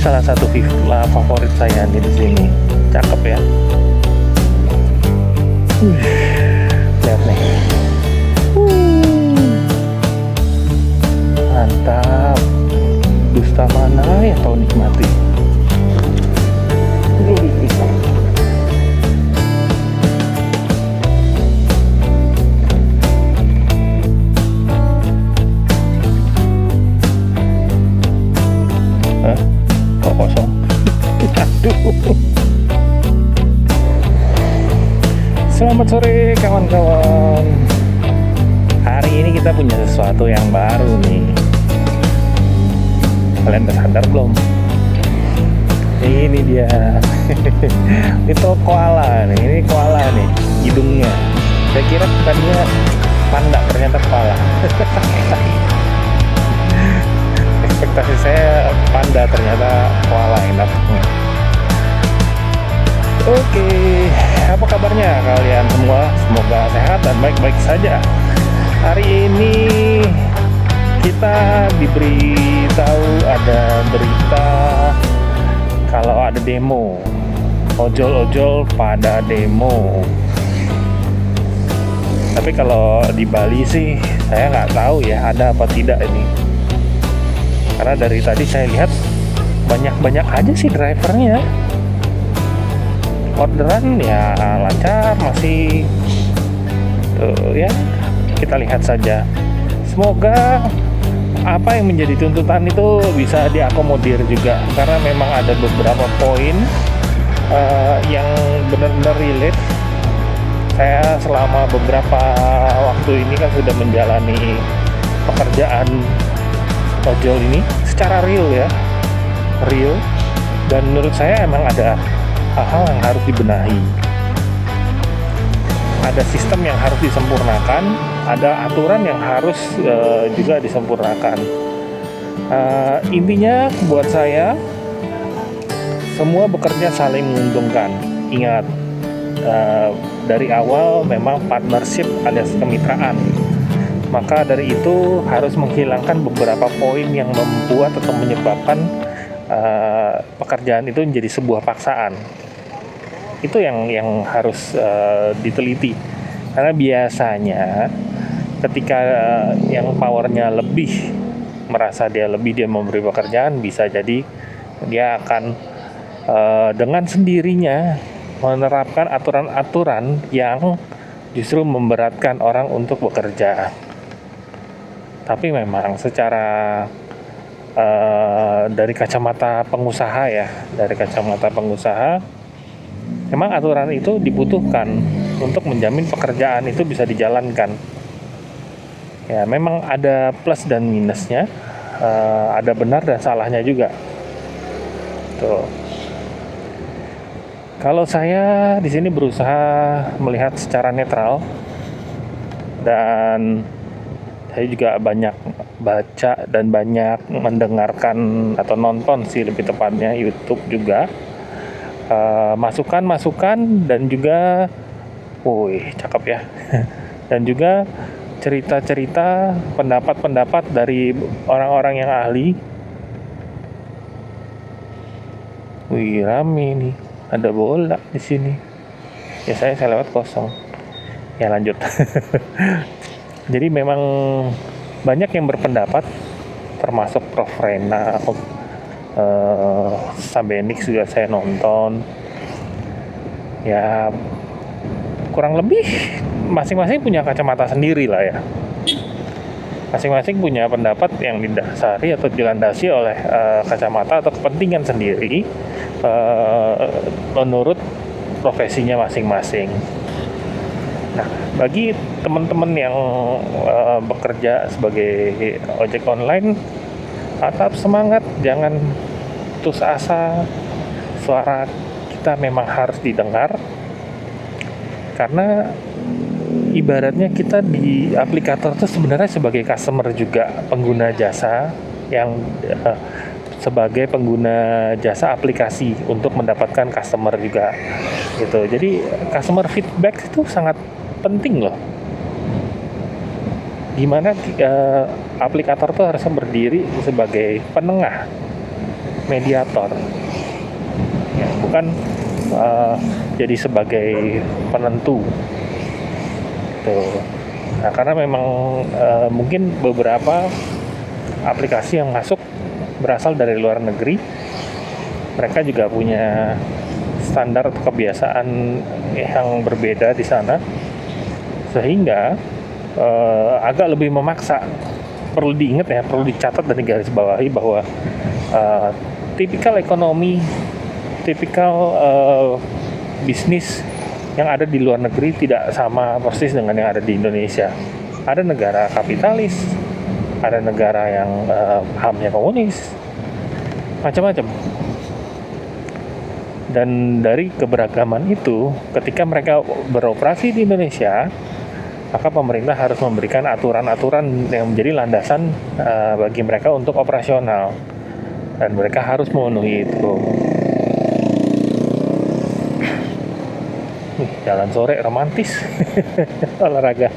salah satu villa favorit saya nih di sini. Cakep ya. Lihat nih. Mantap. Dusta mana ya kau nikmati. Hah? Kok kosong? Aduh. Selamat sore kawan-kawan. Hari ini kita punya sesuatu yang baru nih. Kalian udah sadar belum? Ini dia. Itu koala nih. Ini koala nih hidungnya. Saya kira tadinya panda, ternyata koala. Ekspektasi saya panda, ternyata koala enak. Oke, apa kabarnya kalian semua? Semoga sehat dan baik-baik saja. Hari ini kita diberitahu ada berita kalau ada demo, ojol-ojol pada demo. Tapi kalau di Bali sih saya nggak tahu ya ada apa tidak ini. Karena dari tadi saya lihat banyak-banyak aja sih drivernya. Orderan ya lancar, masih ya kita lihat saja. Semoga apa yang menjadi tuntutan itu bisa diakomodir juga, karena memang ada beberapa poin yang benar-benar relate. Saya selama beberapa waktu ini kan sudah menjalani pekerjaan ojol ini secara real, dan menurut saya emang ada hal-hal yang harus dibenahi, ada sistem yang harus disempurnakan, ada aturan yang harus juga disempurnakan. Intinya buat saya, semua bekerja saling menguntungkan. Ingat, dari awal memang partnership alias kemitraan. Maka dari itu harus menghilangkan beberapa poin yang membuat atau menyebabkan pekerjaan itu menjadi sebuah paksaan. Itu yang harus diteliti, karena biasanya ketika yang powernya lebih merasa dia memberi pekerjaan, bisa jadi dia akan dengan sendirinya menerapkan aturan-aturan yang justru memberatkan orang untuk bekerja. Tapi memang secara dari kacamata pengusaha memang aturan itu dibutuhkan untuk menjamin pekerjaan itu bisa dijalankan. Ya, memang ada plus dan minusnya, ada benar dan salahnya juga. Tuh. Kalau saya di sini berusaha melihat secara netral, dan saya juga banyak baca dan banyak mendengarkan atau nonton sih lebih tepatnya YouTube juga. Masukan-masukan dan juga cakep ya. Dan juga cerita-cerita, pendapat-pendapat dari orang-orang yang ahli. Rame nih, ada bola di sini. Ya saya lewat kosong. Ya lanjut. Jadi memang banyak yang berpendapat, termasuk Prof. Rena, Sabenix juga saya nonton. Ya kurang lebih masing-masing punya kacamata sendiri lah ya. Masing-masing punya pendapat yang didasari atau dilandasi oleh kacamata atau kepentingan sendiri menurut profesinya masing-masing. Nah, bagi teman-teman yang bekerja sebagai ojek online, tetap semangat, jangan putus asa. Suara kita memang harus didengar, karena ibaratnya kita di aplikator itu sebenarnya sebagai customer juga, pengguna jasa yang sebagai pengguna jasa aplikasi untuk mendapatkan customer juga gitu. Jadi customer feedback itu sangat penting loh. Gimana aplikator tuh harusnya berdiri sebagai penengah mediator, ya, bukan jadi sebagai penentu. Tuh. Nah, karena memang mungkin beberapa aplikasi yang masuk berasal dari luar negeri, mereka juga punya standar atau kebiasaan yang berbeda di sana, sehingga agak lebih memaksa. Perlu diingat ya, perlu dicatat dan digarisbawahi bahwa tipikal ekonomi, tipikal bisnis yang ada di luar negeri tidak sama persis dengan yang ada di Indonesia. Ada negara kapitalis, ada negara yang pahamnya komunis, macam-macam. Dan dari keberagaman itu, ketika mereka beroperasi di Indonesia, maka pemerintah harus memberikan aturan-aturan yang menjadi landasan bagi mereka untuk operasional, dan mereka harus memenuhi itu. Jalan sore romantis, olahraga.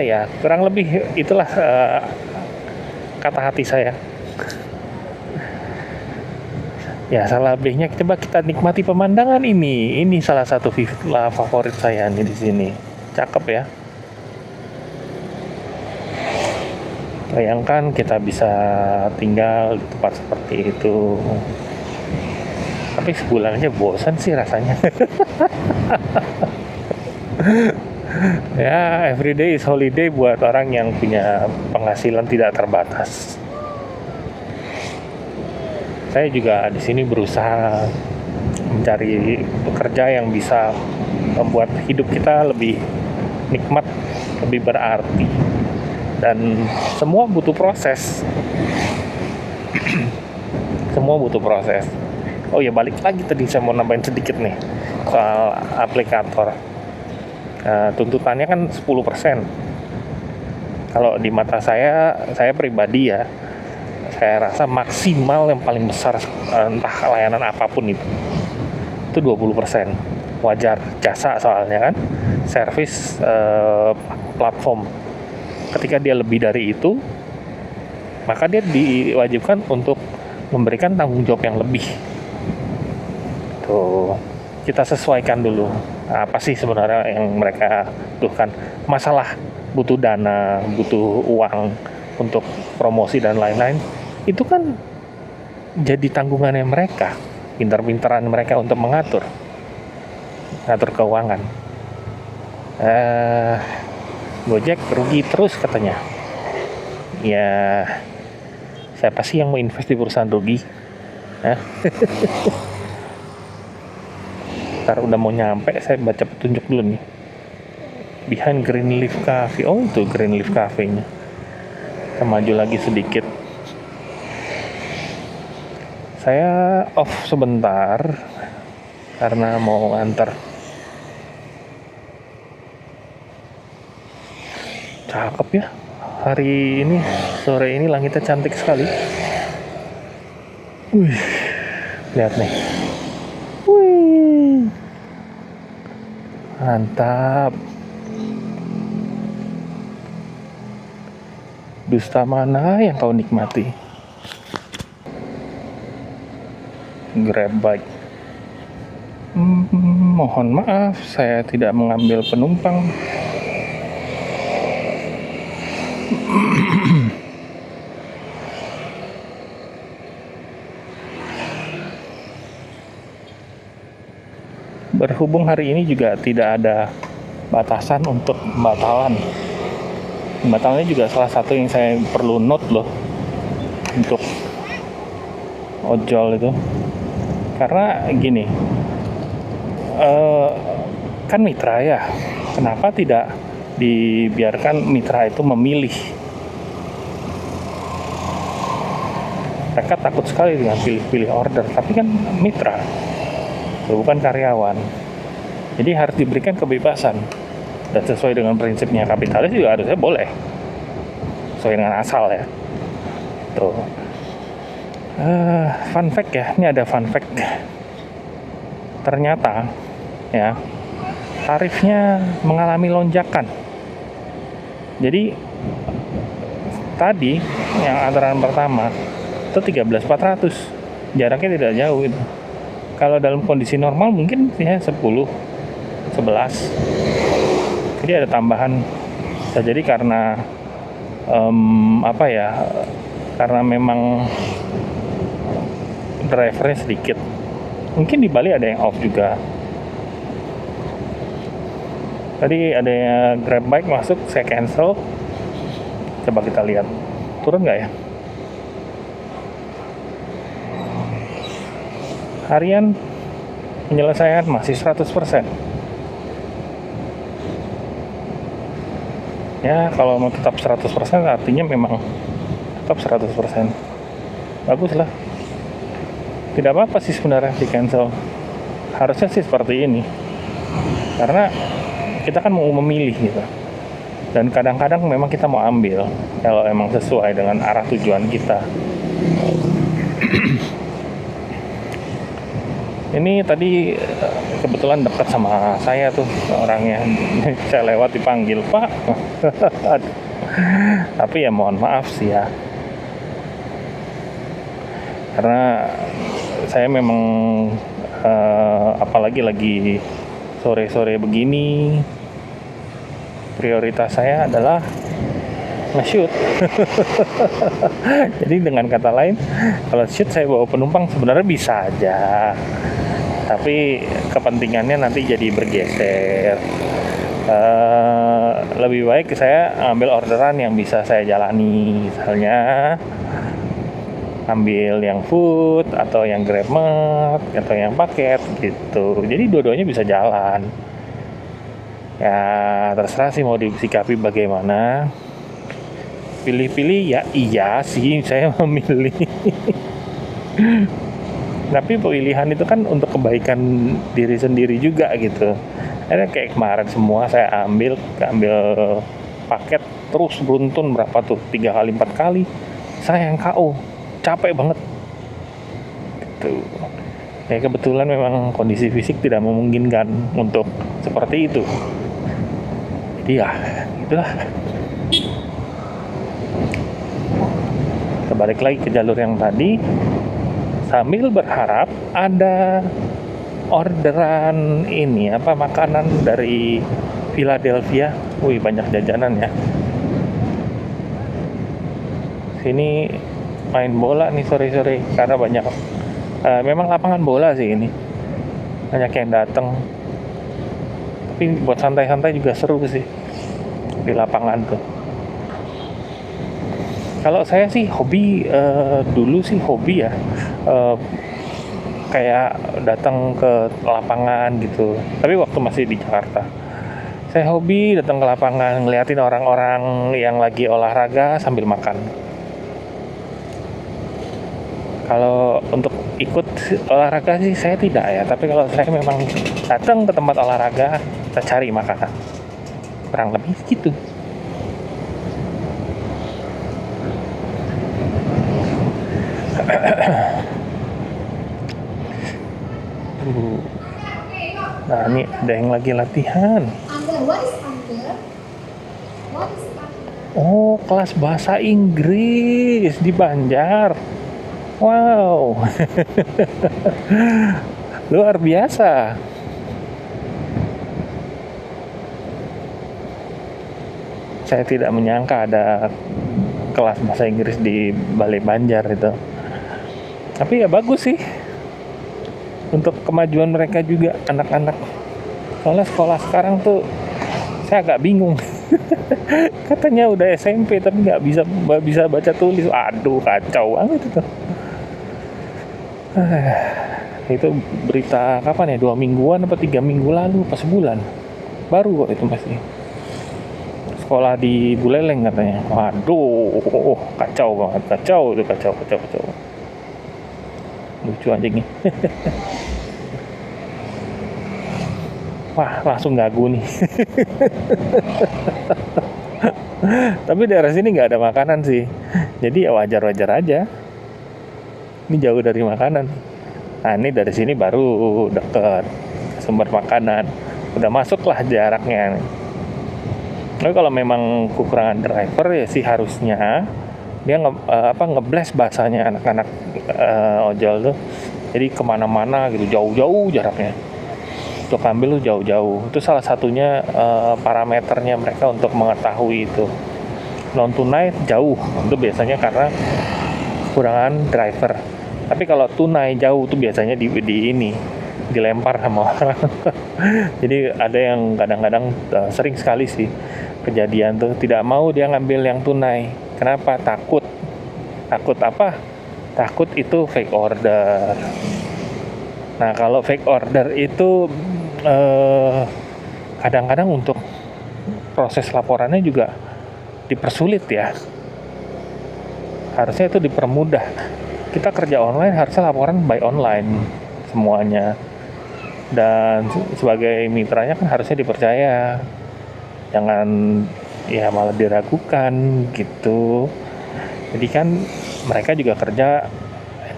Ya, kurang lebih itulah kata hati saya. Ya, salah lebihnya coba kita nikmati pemandangan ini. Ini salah satu villa favorit saya nih di sini. Cakep ya. Bayangkan kita bisa tinggal di tempat seperti itu. Tapi sebulan aja bosan sih rasanya. Ya, everyday is holiday buat orang yang punya penghasilan tidak terbatas. Saya juga di sini berusaha mencari pekerja yang bisa membuat hidup kita lebih nikmat, lebih berarti, dan semua butuh proses. Semua butuh proses. Oh ya, balik lagi tadi saya mau nambahin sedikit nih soal aplikator. Tuntutannya kan 10%. Kalau di mata saya pribadi ya, saya rasa maksimal yang paling besar entah layanan apapun itu 20%. Wajar, jasa soalnya kan, service platform. Ketika dia lebih dari itu, maka dia diwajibkan untuk memberikan tanggung jawab yang lebih. Tuh, kita sesuaikan dulu apa sih sebenarnya yang mereka butuhkan. Masalah butuh dana, butuh uang untuk promosi dan lain-lain, itu kan jadi tanggungannya mereka, pintar-pintaran mereka untuk ngatur keuangan. Gojek rugi terus katanya. Ya, siapa sih yang mau invest di perusahaan rugi? Ntar udah mau nyampe, saya baca petunjuk dulu nih. Behind Green Leaf Cafe. Oh, itu Green Leaf Cafe-nya. Kita maju lagi sedikit. Saya off sebentar karena mau nganter. Cakep ya, hari ini, sore ini langitnya cantik sekali. Wih, lihat nih. Wih, mantap. Dusta mana yang kau nikmati? Grab bike. Mohon maaf, saya tidak mengambil penumpang. Berhubung hari ini juga tidak ada batasan untuk pembatalan. Pembatalannya juga salah satu yang saya perlu note loh untuk ojol itu. Karena gini, kan mitra ya, kenapa tidak dibiarkan mitra itu memilih? Mereka takut sekali dengan pilih-pilih order, tapi kan mitra, bukan karyawan. Jadi harus diberikan kebebasan, dan sesuai dengan prinsipnya kapitalis juga harusnya boleh, sesuai dengan asal ya. Tuh. Fun fact ya, ini ada fun fact. Ternyata ya, tarifnya mengalami lonjakan. Jadi tadi yang antaran pertama atau 13.400. Jaraknya tidak jauh itu. Kalau dalam kondisi normal mungkin ya 10, 11. Jadi ada tambahan. Bisa jadi karena karena memang drivernya sedikit. Mungkin di Bali ada yang off juga. Tadi ada yang Grab Bike masuk, saya cancel. Coba kita lihat, turun nggak ya? Harian penyelesaian masih 100%. Ya, kalau mau tetap 100% artinya memang tetap 100%. Bagus lah. Tidak apa-apa sih sebenarnya di cancel. Harusnya sih seperti ini. Karena kita kan mau memilih gitu. Dan kadang-kadang memang kita mau ambil kalau emang sesuai dengan arah tujuan kita. Ini tadi kebetulan dekat sama saya tuh orangnya. Saya lewat dipanggil, Pak. Tapi ya mohon maaf sih ya. Karena saya memang apalagi lagi sore-sore begini, prioritas saya adalah nge-shoot. Jadi dengan kata lain, kalau shoot saya bawa penumpang sebenarnya bisa aja, tapi kepentingannya nanti jadi bergeser. Lebih baik saya ambil orderan yang bisa saya jalani, misalnya ambil yang food atau yang GrabMart atau yang paket gitu. Jadi dua-duanya bisa jalan. Ya terserah sih mau disikapi bagaimana. Pilih-pilih ya iya sih saya memilih. Tapi pilihan itu kan untuk kebaikan diri sendiri juga gitu. Ada kayak kemarin semua saya ambil paket terus beruntun berapa tuh 3 kali 4 kali. Saya yang KO, capek banget. Gitu. Ya kebetulan memang kondisi fisik tidak memungkinkan untuk seperti itu. Jadi ya itulah. Kita balik lagi ke jalur yang tadi sambil berharap ada orderan ini makanan dari Philadelphia. Wih banyak jajanan ya. Sini main bola nih sore-sore karena banyak memang lapangan bola sih ini. Banyak yang datang. Tapi buat santai-santai juga seru sih di lapangan tuh. Kalau saya sih hobi dulu sih hobi ya kayak datang ke lapangan gitu. Tapi waktu masih di Jakarta, saya hobi datang ke lapangan ngeliatin orang-orang yang lagi olahraga sambil makan. Kalau untuk ikut olahraga sih saya tidak ya. Tapi kalau saya memang datang ke tempat olahraga, saya cari makanan. Kurang lebih gitu. Nah ini ada yang lagi latihan. Oh kelas bahasa Inggris di Banjar. Wow. Luar biasa. Saya tidak menyangka ada kelas bahasa Inggris di Balai Banjar itu. Tapi ya bagus sih. Untuk kemajuan mereka juga anak-anak. Soalnya sekolah sekarang tuh saya agak bingung. Katanya udah SMP tapi nggak bisa baca tulis. Aduh kacau banget itu. Itu berita kapan ya? 2 mingguan apa 3 minggu lalu pas sebulan. Baru kok itu masih. Sekolah di Buleleng katanya. Waduh, kacau banget, kacau. Lucu anjingnya. Wah, langsung gagu nih. Tapi daerah sini nggak ada makanan sih. Jadi ya wajar-wajar aja. Ini jauh dari makanan. Nah, ini dari sini baru deket sumber makanan. Udah masuk lah jaraknya. Tapi kalau memang kekurangan driver ya sih harusnya dia ngeblast bahasanya anak-anak ojol tuh. Jadi kemana-mana gitu, jauh-jauh jaraknya untuk ambil tuh jauh-jauh. Itu salah satunya parameternya mereka untuk mengetahui itu. Non tunai jauh itu biasanya karena kurangan driver. Tapi kalau tunai jauh tuh biasanya di ini dilempar sama orang. Jadi ada yang kadang-kadang sering sekali sih kejadian tuh tidak mau dia ngambil yang tunai. Kenapa? Takut apa? Takut itu fake order. Nah kalau fake order itu kadang-kadang untuk proses laporannya juga dipersulit ya. Harusnya itu dipermudah. Kita kerja online harusnya laporan by online semuanya. Dan sebagai mitranya kan harusnya dipercaya. Jangan ya malah diragukan gitu. Jadi kan mereka juga kerja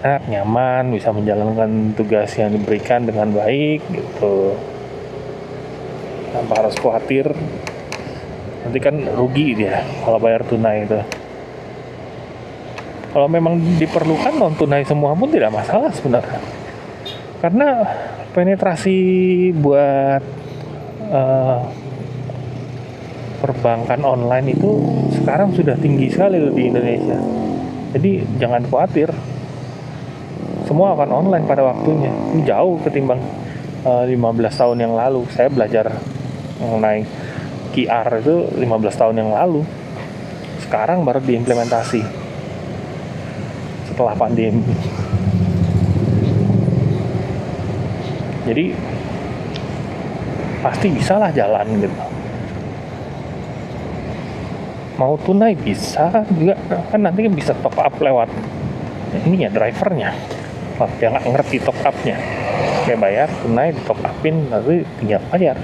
enak, nyaman, bisa menjalankan tugas yang diberikan dengan baik gitu. Tanpa harus khawatir nanti kan rugi dia kalau bayar tunai itu. Kalau memang diperlukan non tunai semua pun tidak masalah sebenarnya, karena penetrasi buat perbankan online itu sekarang sudah tinggi sekali di Indonesia. Jadi jangan khawatir, semua akan online pada waktunya. Ini jauh ketimbang 15 tahun yang lalu. Saya belajar mengenai QR itu 15 tahun yang lalu. Sekarang baru diimplementasi setelah pandemi. Jadi pasti bisalah jalan gitu. Mau tunai bisa juga kan, nanti bisa top up lewat ini ya drivernya. Dia nggak ngerti top upnya, kayak bayar tunai di top upin lalu tinggal bayar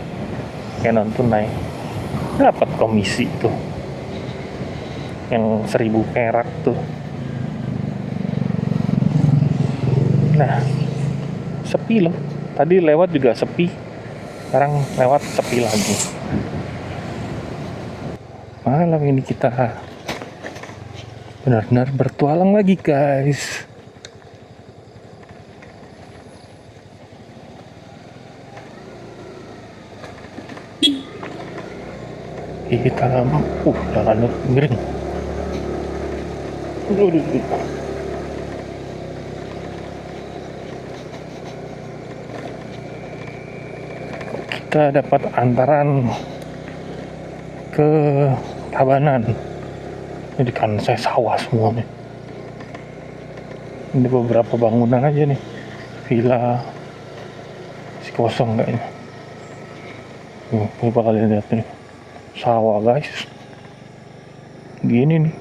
kayak non tunai, dapat komisi tuh yang 1.000 perak tuh. Nah sepi loh, tadi lewat juga sepi, sekarang lewat sepi lagi. Malam ini kita benar-benar bertualang lagi guys. Kita jalan miring. Kita dapat antaran ke Tabanan. Ini kan saya sawah semuanya. Ini beberapa bangunan aja nih, villa masih kosong kayaknya. Coba kalian lihat nih, sawah guys. Gini nih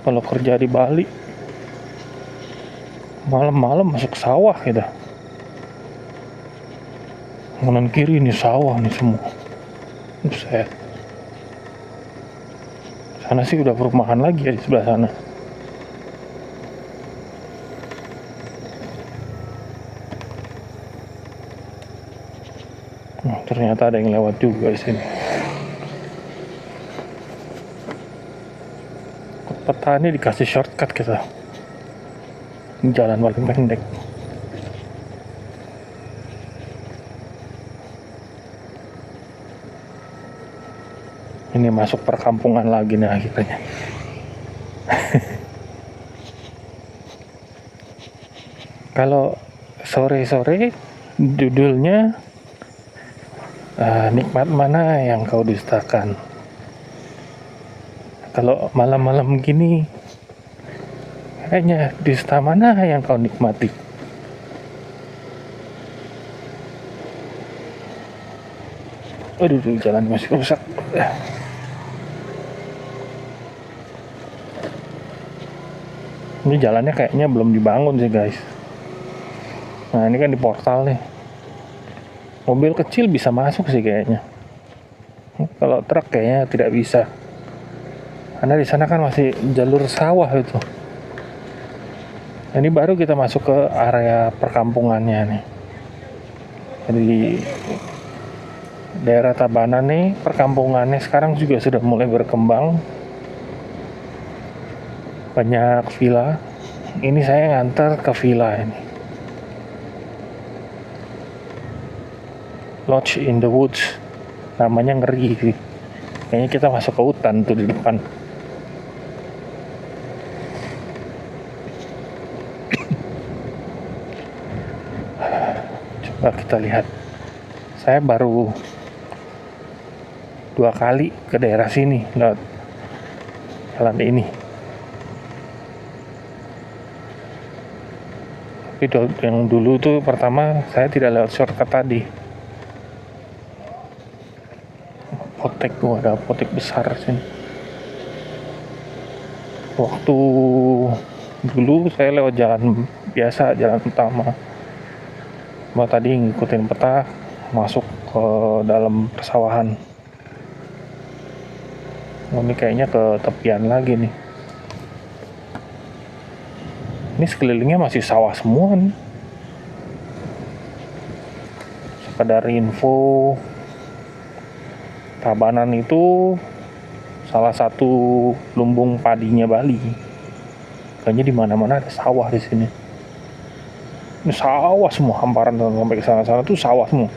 kalau kerja di Bali, malam-malam masuk sawah gitu. Kanan kiri ini sawah nih semua. Buset. Sana sih udah perumahan lagi ya di sebelah sana. Ternyata ada yang lewat juga di sini. Peta ini dikasih shortcut kita. Ini jalan paling pendek. Ini masuk perkampungan lagi nih akhirnya. Kalau sore-sore judulnya nikmat mana yang kau dustakan. Kalau malam-malam gini kayaknya dusta mana yang kau nikmati. Aduh, jalan masih rusak. Ini jalannya kayaknya belum dibangun sih guys. Nah ini kan di portal nih. Mobil kecil bisa masuk sih kayaknya. Kalau truk kayaknya tidak bisa. Karena di sana kan masih jalur sawah itu. Ini baru kita masuk ke area perkampungannya nih. Jadi daerah Tabanan nih perkampungannya sekarang juga sudah mulai berkembang. banyak villa. Ini saya nganter ke villa ini, Lodge in the Woods, namanya ngeri sih. Kayaknya kita masuk ke hutan tuh di depan. Coba kita lihat. Saya baru 2 kali ke daerah sini lewat jalan ini. Tapi yang dulu tuh pertama saya tidak lewat shortcut tadi. Apotek tuh, ada apotek besar sini. Waktu dulu saya lewat jalan biasa, jalan utama. Tadi ngikutin peta masuk ke dalam persawahan. Ini kayaknya ke tepian lagi nih. Ini sekelilingnya masih sawah semua nih. Sekedar info, Tabanan itu salah satu lumbung padinya Bali. Kayaknya di mana-mana ada sawah di sini. Ini sawah semua, hamparan sampai ke sana-sana tuh sawah semua.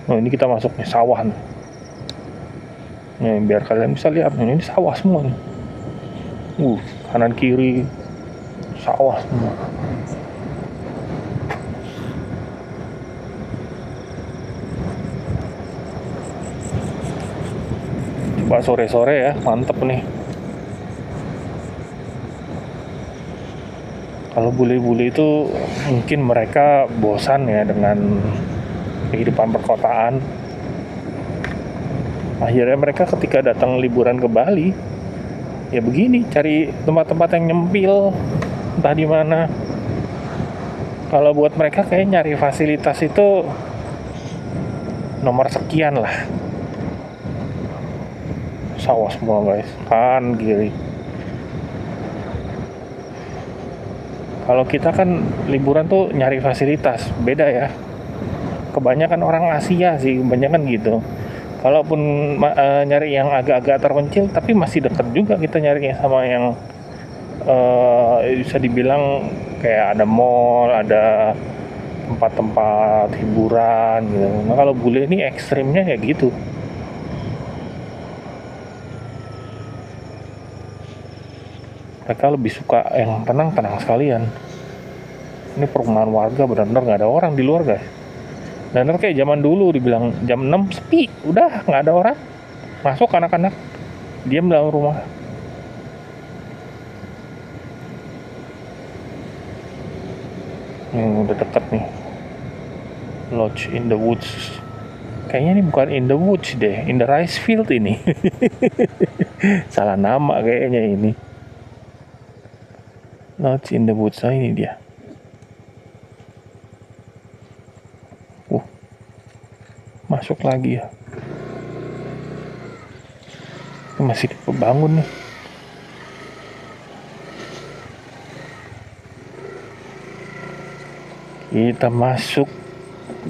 Nah, ini kita masuk nih sawah nih. Nih, biar kalian bisa lihat nih, ini sawah semua nih. Kanan kiri sawah semua. Coba sore-sore ya, mantep nih. Kalau bule-bule itu mungkin mereka bosan ya dengan kehidupan perkotaan. Akhirnya mereka ketika datang liburan ke Bali, ya begini, cari tempat-tempat yang nyempil, entah di mana. Kalau buat mereka kayak nyari fasilitas itu nomor sekian lah. Sawah semua guys, kan kiri. Kalau kita kan liburan tuh nyari fasilitas, beda ya. Kebanyakan orang Asia sih, kebanyakan gitu. Kalaupun nyari yang agak-agak terpencil, tapi masih dekat juga kita nyarinya sama yang bisa dibilang kayak ada mall, ada tempat-tempat hiburan gitu. Nah kalau bule ini ekstrimnya kayak gitu. Mereka lebih suka yang tenang-tenang sekalian. Ini perumahan warga benar-benar nggak ada orang di luar guys. Dan kayak zaman dulu dibilang jam 6 sepi, udah nggak ada orang. Masuk anak-anak, diam dalam rumah. Udah deket nih, Lodge in the Woods. Kayaknya ini bukan in the woods deh, in the rice field ini. Salah nama kayaknya ini. Lodge in the Woods, ini dia. Masuk lagi ya. Masih dibangun nih. Kita masuk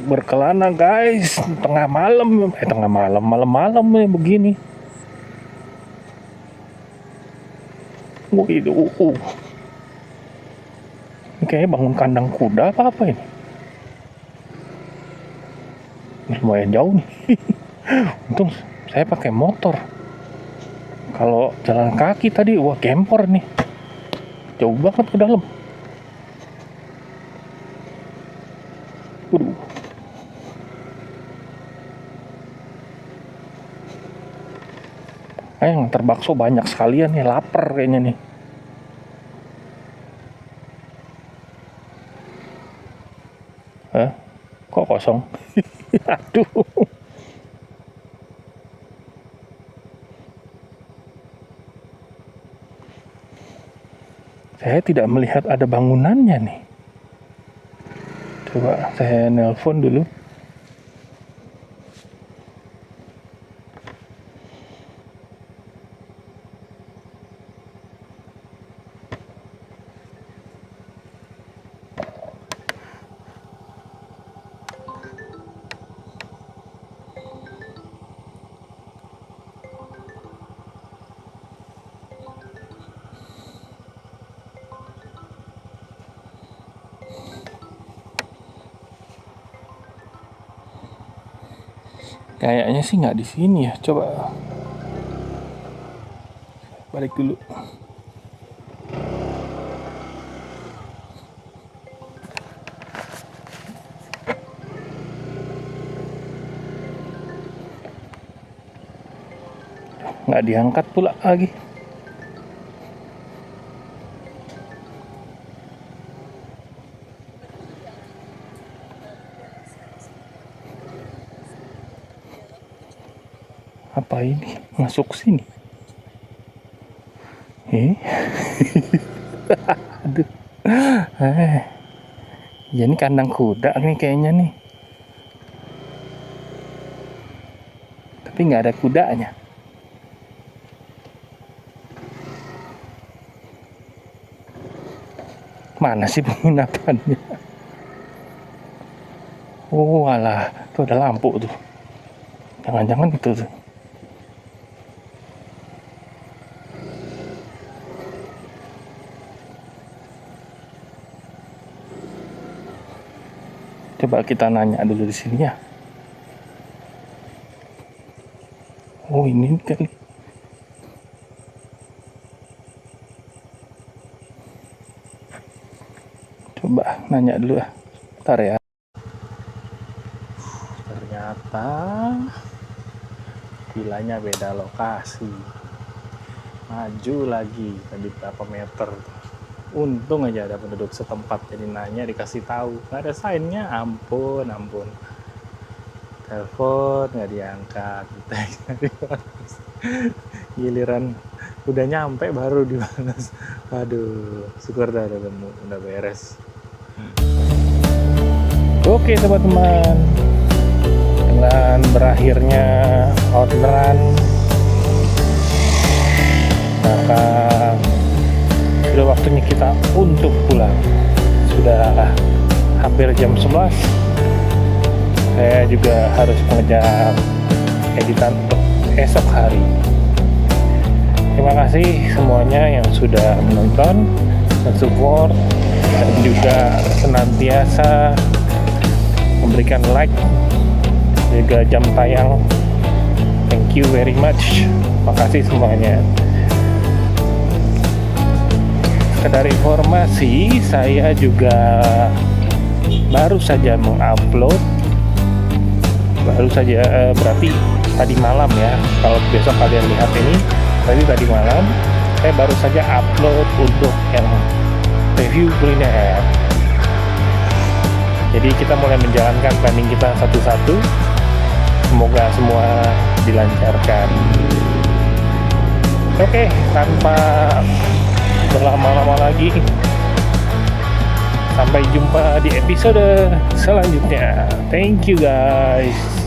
berkelana guys, malam nih begini. Ini kayaknya bangun kandang kuda apa ini? Lumayan jauh nih. Untung saya pakai motor. Kalau jalan kaki tadi, wah gempor nih. Jauh banget ke dalam. Yang terbakso banyak sekalian nih, lapar kayaknya nih. Kok kosong? Aduh. Saya tidak melihat ada bangunannya nih. Coba saya nelpon dulu. Kayaknya sih nggak di sini ya. Coba balik dulu. Nggak diangkat pula lagi. Apa ini masuk sini? Aduh. Ya ini kandang kuda nih kayaknya nih. Tapi nggak ada kudanya. Mana sih penginapannya? Oh alah, tuh ada lampu tuh. Jangan-jangan itu tuh. Coba kita nanya dulu di sini ya. Oh ini kali. Coba nanya dulu ya. Bentar ya. Ternyata vilanya beda lokasi. Maju lagi tadi berapa meter. Untung aja ada penduduk setempat, jadi nanya dikasih tahu. Nggak ada sign-nya, ampun. Telepon nggak diangkat, giliran udah nyampe baru dibalas. Waduh, syukur dah udah beres. Oke teman-teman, dengan berakhirnya orderan, maka sudah waktunya kita untuk pulang. Sudah hampir jam 11. Saya juga harus mengejar editan untuk esok hari. Terima kasih semuanya yang sudah menonton dan support, dan juga senantiasa memberikan like, juga jam tayang. Thank you very much. Makasih semuanya. Sekedar informasi, saya juga baru saja mengupload, berarti tadi malam ya. Kalau besok kalian lihat ini, tadi malam saya baru saja upload untuk yang review kuliner. Jadi kita mulai menjalankan planning kita satu-satu. Semoga semua dilancarkan. Oke, tanpa berlama-lama lagi, sampai jumpa di episode selanjutnya. Thank you guys.